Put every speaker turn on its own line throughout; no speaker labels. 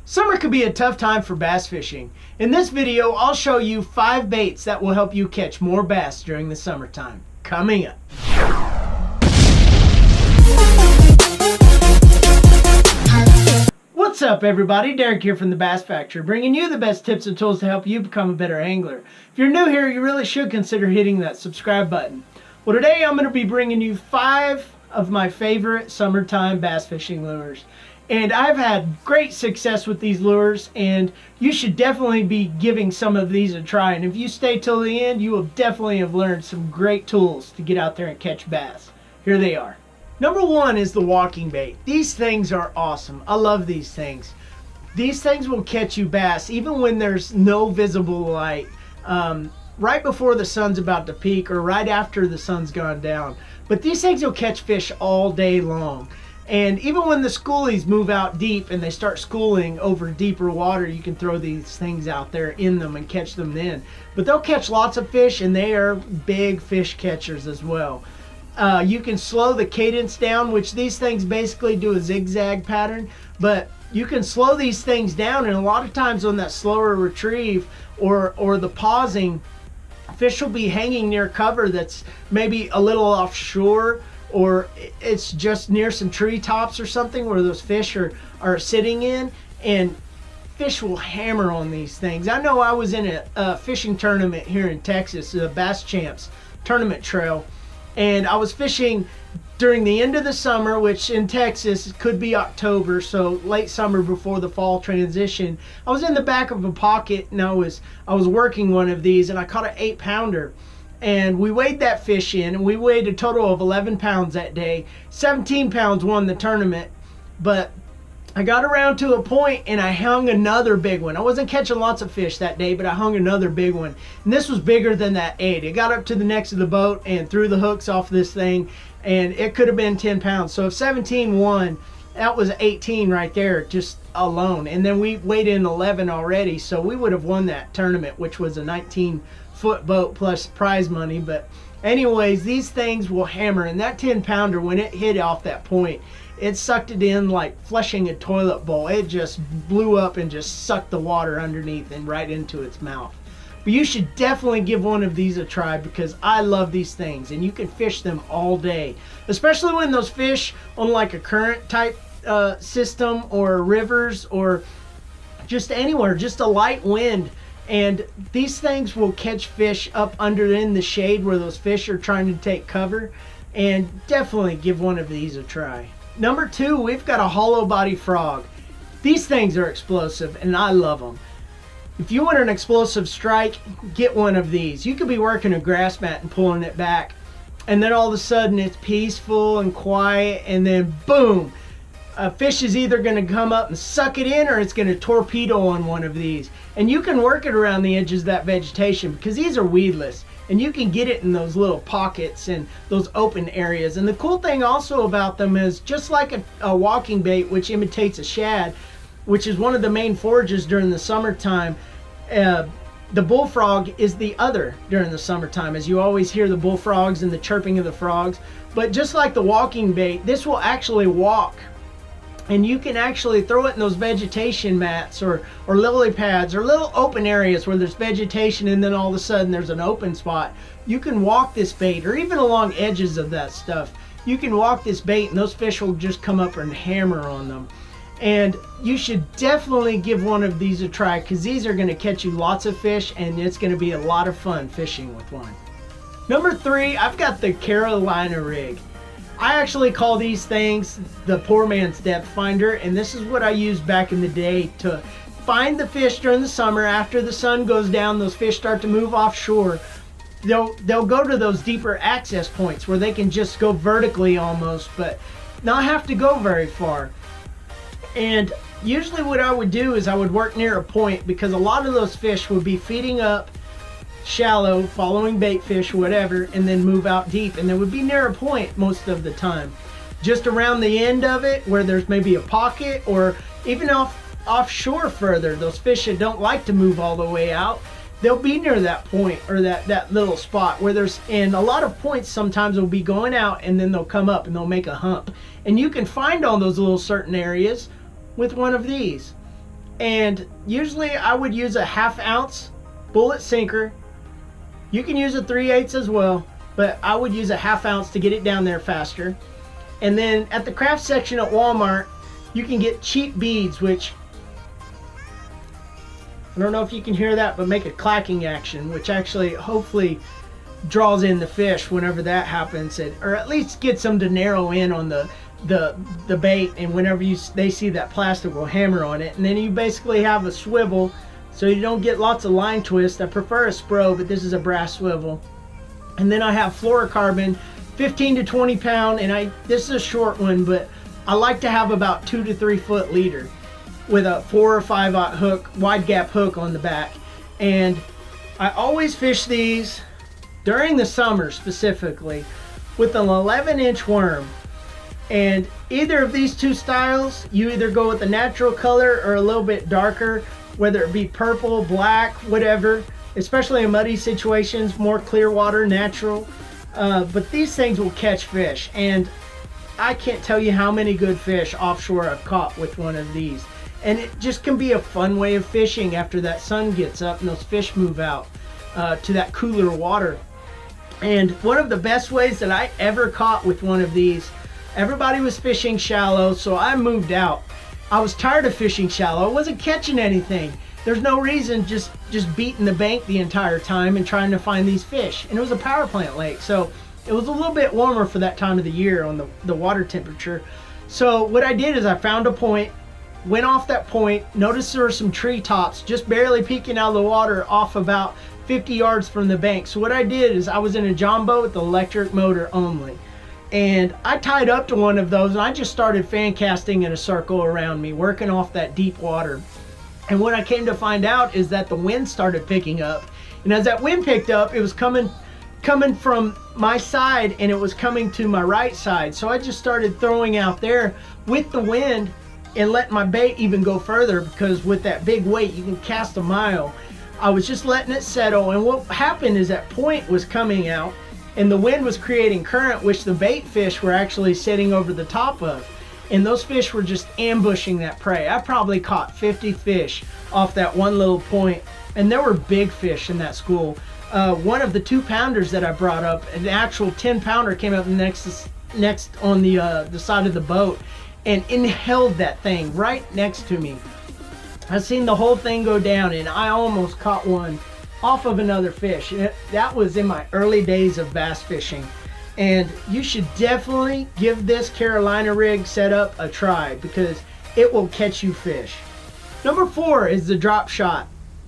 Summer could be a tough time for bass fishing. In this video, I'll show you 5 baits that will help you catch more bass during the summertime. Coming up. What's up everybody, Derek here from the Bass Factory, bringing you the best tips and tools to help you become a better angler. If you're new here, you really should consider hitting that subscribe button. Well, today I'm going to be bringing you 5 of my favorite summertime bass fishing lures. And I've had great success with these lures, and you should definitely be giving some of these a try. And if you stay till the end, you will definitely have learned some great tools to get out there and catch bass. Here they are. Number 1 is the walking bait. These things are awesome. I love these things. These things will catch you bass even when there's no visible light. Right before the sun's about to peak or right after the sun's gone down. But these things will catch fish all day long. And even when the schoolies move out deep and they start schooling over deeper water, you can throw these things out there in them and catch them then. But they'll catch lots of fish, and they are big fish catchers as well. You can slow the cadence down, which these things basically do a zigzag pattern, but you can slow these things down, and a lot of times on that slower retrieve or the pausing, fish will be hanging near cover that's maybe a little offshore, or it's just near some treetops or something where those fish are sitting in, and fish will hammer on these things. I know I was in a fishing tournament here in Texas, the Bass Champs tournament trail, and I was fishing during the end of the summer, which in Texas could be October, so late summer before the fall transition. I was in the back of a pocket, and I was working one of these, and I caught an 8-pounder. And we weighed that fish in, and we weighed a total of 11 pounds that day. 17 pounds won the tournament, but I got around to a point and I hung another big one. I wasn't catching lots of fish that day, but I hung another big one. And this was bigger than that 8. It got up to the necks of the boat and threw the hooks off this thing, and it could have been 10 pounds. So if 17 won, that was 18 right there, just alone. And then we weighed in 11 already, so we would have won that tournament, which was a 19-foot boat plus prize money. But anyways, these things will hammer, and that 10-pounder, when it hit off that point, it sucked it in like flushing a toilet bowl. It just blew up and just sucked the water underneath and right into its mouth. But you should definitely give one of these a try, because I love these things, and you can fish them all day, especially when those fish on like a current type system or rivers or just anywhere, just a light wind. And these things will catch fish up under in the shade where those fish are trying to take cover. And definitely give one of these a try. Number 2, we've got a hollow body frog. These things are explosive, and I love them. If you want an explosive strike, get one of these. You could be working a grass mat and pulling it back, and then all of a sudden it's peaceful and quiet, and then boom, a fish is either going to come up and suck it in, or it's going to torpedo on one of these. And you can work it around the edges of that vegetation, because these are weedless, and you can get it in those little pockets and those open areas. And the cool thing also about them is, just like a walking bait, which imitates a shad, which is one of the main forages during the summertime, the bullfrog is the other during the summertime, as you always hear the bullfrogs and the chirping of the frogs. But just like the walking bait, this will actually walk. And you can actually throw it in those vegetation mats or lily pads or little open areas where there's vegetation, and then all of a sudden there's an open spot. You can walk this bait, or even along edges of that stuff. You can walk this bait, and those fish will just come up and hammer on them. And you should definitely give one of these a try, because these are going to catch you lots of fish, and it's going to be a lot of fun fishing with one. Number 3, I've got the Carolina rig. I actually call these things the poor man's depth finder, and this is what I used back in the day to find the fish during the summer. After the sun goes down, those fish start to move offshore. They'll go to those deeper access points where they can just go vertically almost, but not have to go very far. And usually what I would do is I would work near a point, because a lot of those fish would be feeding up shallow, following bait fish, whatever, and then move out deep, and they would be near a point most of the time, just around the end of it where there's maybe a pocket, or even offshore further. Those fish that don't like to move all the way out, they'll be near that point, or that little spot where there's, and a lot of points sometimes will be going out, and then they'll come up and they'll make a hump, and you can find all those little certain areas with one of these. And usually I would use a 1/2 ounce bullet sinker. You can use a 3/8 as well, but I would use a 1/2 ounce to get it down there faster. And then at the craft section at Walmart, you can get cheap beads, which I don't know if you can hear that, but make a clacking action, which actually hopefully draws in the fish whenever that happens, or at least gets them to narrow in on the bait, and whenever they see that plastic will hammer on it. And then you basically have a swivel so you don't get lots of line twist. I prefer a Spro, but this is a brass swivel. And then I have fluorocarbon 15 to 20 pound, and this is a short one, but I like to have about 2 to 3 foot leader with a 4 or 5/0 hook, wide gap hook on the back. And I always fish these during the summer specifically with an 11-inch worm. And either of these two styles, you either go with a natural color or a little bit darker, whether it be purple, black, whatever, especially in muddy situations, more clear water, natural. But these things will catch fish, and I can't tell you how many good fish offshore I've caught with one of these. And it just can be a fun way of fishing after that sun gets up and those fish move out to that cooler water. And one of the best ways that I ever caught with one of these, everybody was fishing shallow, so I moved out. I was tired of fishing shallow. I wasn't catching anything. There's no reason just beating the bank the entire time and trying to find these fish. And it was a power plant lake, so it was a little bit warmer for that time of the year on the water temperature. So what I did is I found a point, went off that point, noticed there were some treetops just barely peeking out of the water off about 50 yards from the bank. So what I did is I was in a John boat with electric motor only. And I tied up to one of those and I just started fan casting in a circle around me, working off that deep water. And what I came to find out is that the wind started picking up. And as that wind picked up, it was coming from my side and it was coming to my right side. So I just started throwing out there with the wind and letting my bait even go further, because with that big weight, you can cast a mile. I was just letting it settle. And what happened is that point was coming out and the wind was creating current, which the bait fish were actually sitting over the top of. And those fish were just ambushing that prey. I probably caught 50 fish off that one little point. And there were big fish in that school. One of the 2-pounders that I brought up, an actual 10-pounder came up next on the side of the boat and inhaled that thing right next to me. I seen the whole thing go down and I almost caught one off of another fish. That was in my early days of bass fishing. And you should definitely give this Carolina rig setup a try because it will catch you fish. Number 4 is the Dropshot.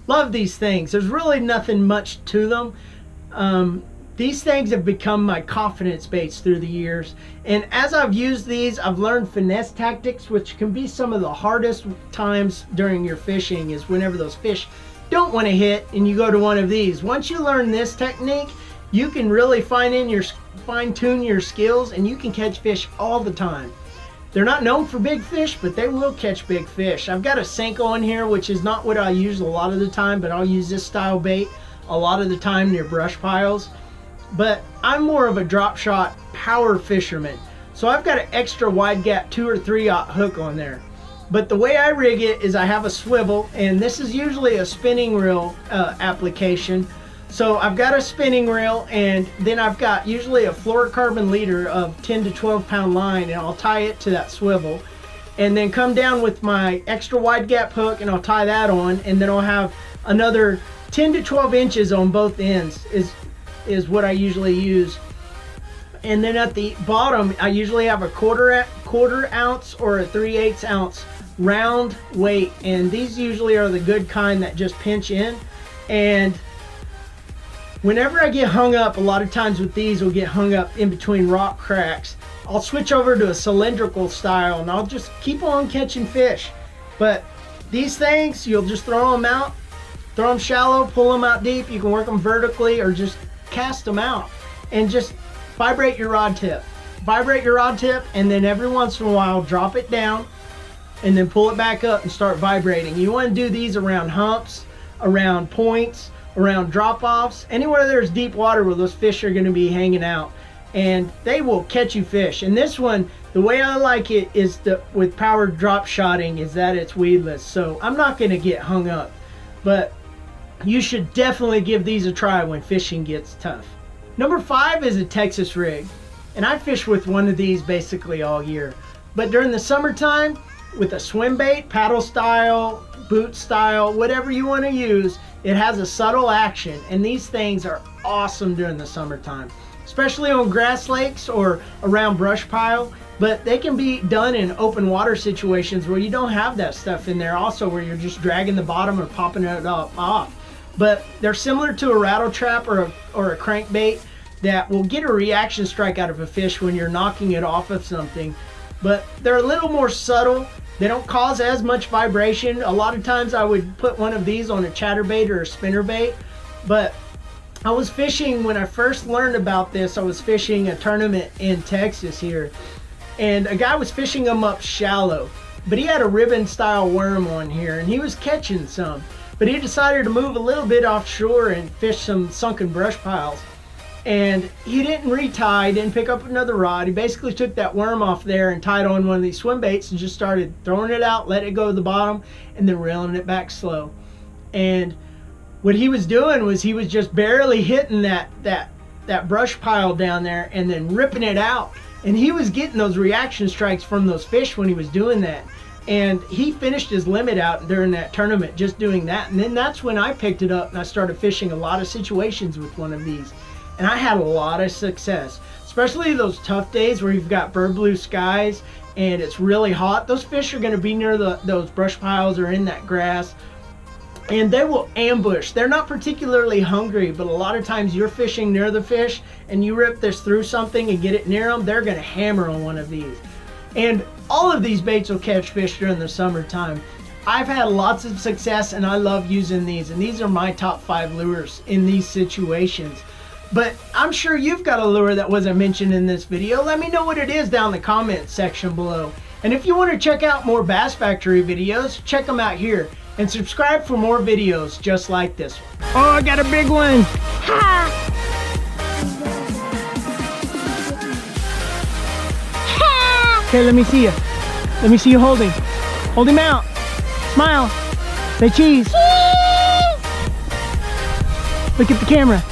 Love these things. There's really nothing much to them. These things have become my confidence baits through the years. And as I've used these, I've learned finesse tactics, which can be some of the hardest times during your fishing, is whenever those fish don't want to hit and you go to one of these. Once you learn this technique, you can really fine-tune your skills and you can catch fish all the time. They're not known for big fish, but they will catch big fish. I've got a Senko in here, which is not what I use a lot of the time, but I'll use this style bait a lot of the time near brush piles. But I'm more of a drop shot power fisherman. So I've got an extra wide gap 2 or 3/0 hook on there. But the way I rig it is I have a swivel, and this is usually a spinning reel application. So I've got a spinning reel, and then I've got usually a fluorocarbon leader of 10 to 12 pound line, and I'll tie it to that swivel. And then come down with my extra wide gap hook and I'll tie that on, and then I'll have another 10 to 12 inches on both ends is what I usually use. And then at the bottom, I usually have a quarter ounce or a 3/8 ounce round weight. And these usually are the good kind that just pinch in. And whenever I get hung up, a lot of times with these, will get hung up in between rock cracks, I'll switch over to a cylindrical style and I'll just keep on catching fish. But these things, you'll just throw them out, throw them shallow, pull them out deep. You can work them vertically or just cast them out and just vibrate your rod tip. Vibrate your rod tip, and then every once in a while drop it down and then pull it back up and start vibrating. You want to do these around humps, around points, around drop-offs, anywhere there's deep water where those fish are going to be hanging out, and they will catch you fish. And this one, The way I like it is with powered drop shotting is that it's weedless, so I'm not going to get hung up. But you should definitely give these a try when fishing gets tough. Number 5 is a Texas rig, and I fish with one of these basically all year. But during the summertime, with a Swimbait, paddle style, boot style, whatever you want to use, it has a subtle action, and these things are awesome during the summertime, especially on grass lakes or around brush pile. But they can be done in open water situations where you don't have that stuff in there also, where you're just dragging the bottom or popping it off. But they're similar to a rattle trap or a crankbait that will get a reaction strike out of a fish when you're knocking it off of something. But they're a little more subtle. They don't cause as much vibration. A lot of times I would put one of these on a chatterbait or a spinnerbait. But I was fishing, when I first learned about this, I was fishing a tournament in Texas here. And a guy was fishing them up shallow. But he had a ribbon style worm on here, and he was catching some. But he decided to move a little bit offshore and fish some sunken brush piles. And he didn't retie, didn't pick up another rod. He basically took that worm off there and tied on one of these swim baits and just started throwing it out, let it go to the bottom, and then reeling it back slow. And what he was doing was he was just barely hitting that brush pile down there and then ripping it out. And he was getting those reaction strikes from those fish when he was doing that. And he finished his limit out during that tournament just doing that. And then that's when I picked it up and I started fishing a lot of situations with one of these. And I had a lot of success, especially those tough days where you've got bird blue skies and it's really hot. Those fish are going to be near those brush piles or in that grass, and they will ambush. They're not particularly hungry, but a lot of times you're fishing near the fish and you rip this through something and get it near them, they're going to hammer on one of these. And all of these baits will catch fish during the summertime. I've had lots of success and I love using these, and these are my top 5 lures in these situations. But I'm sure you've got a lure that wasn't mentioned in this video. Let me know what it is down in the comment section below. And if you want to check out more Bass Factory videos, check them out here. And subscribe for more videos just like this one. Oh, I got a big one. Ha! Ha! Okay, let me see you. Let me see you holding. Hold him out. Smile. Say cheese. Cheese! Look at the camera.